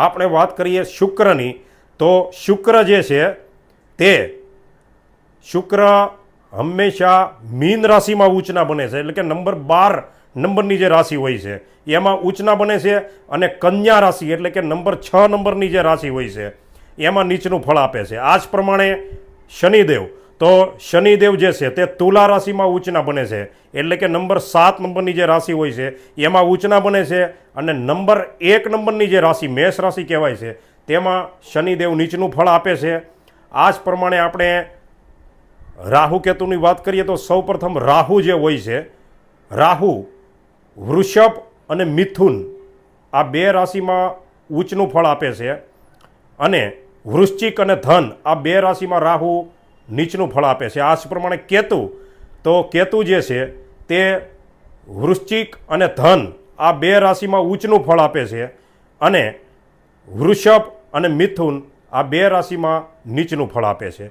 આપણે વાત કરીએ શુક્રની, તો શુક્ર જે છે તે શુક્ર હંમેશા મીન રાશિમાં ઉચ્ચના બને છે, એટલે કે નંબર 12 નંબરની જે રાશિ હોય છે એમાં ઉચ્ચના બને છે, અને કન્યા રાશિ એટલે કે નંબર 6 નંબરની જે રાશિ હોય છે એમાં નીચનું ફળ આપે છે. આ જ પ્રમાણે શનિદેવ, તો શનિદેવ જે છે તે તુલા રાશિમાં ઉચ્ચના બને છે, એટલે કે નંબર 7 નંબરની જે રાશિ હોય છે એમાં ઉચ્ચના બને છે, અને નંબર 1 નંબરની જે રાશિ મેષ રાશિ કહેવાય છે તેમાં શનિદેવ નીચનું ફળ આપે છે. આ જ પ્રમાણે આપણે રાહુ કેતુની વાત કરીએ તો સૌપ્રથમ રાહુ જે હોય છે, રાહુ વૃષભ અને મિથુન આ 2 રાશિમાં ઉચ્ચનું ફળ આપે છે, અને વૃશ્ચિક અને ધન આ 2 રાશિમાં રાહુ નીચનું ફળ આપે છે. આ જ પ્રમાણે કેતુ, તો કેતુ જે છે તે વૃશ્ચિક અને ધન આ 2 રાશિમાં ઉચ્ચનું ફળ આપે છે, અને વૃષભ અને મિથુન આ 2 રાશિમાં નીચનું ફળ આપે છે.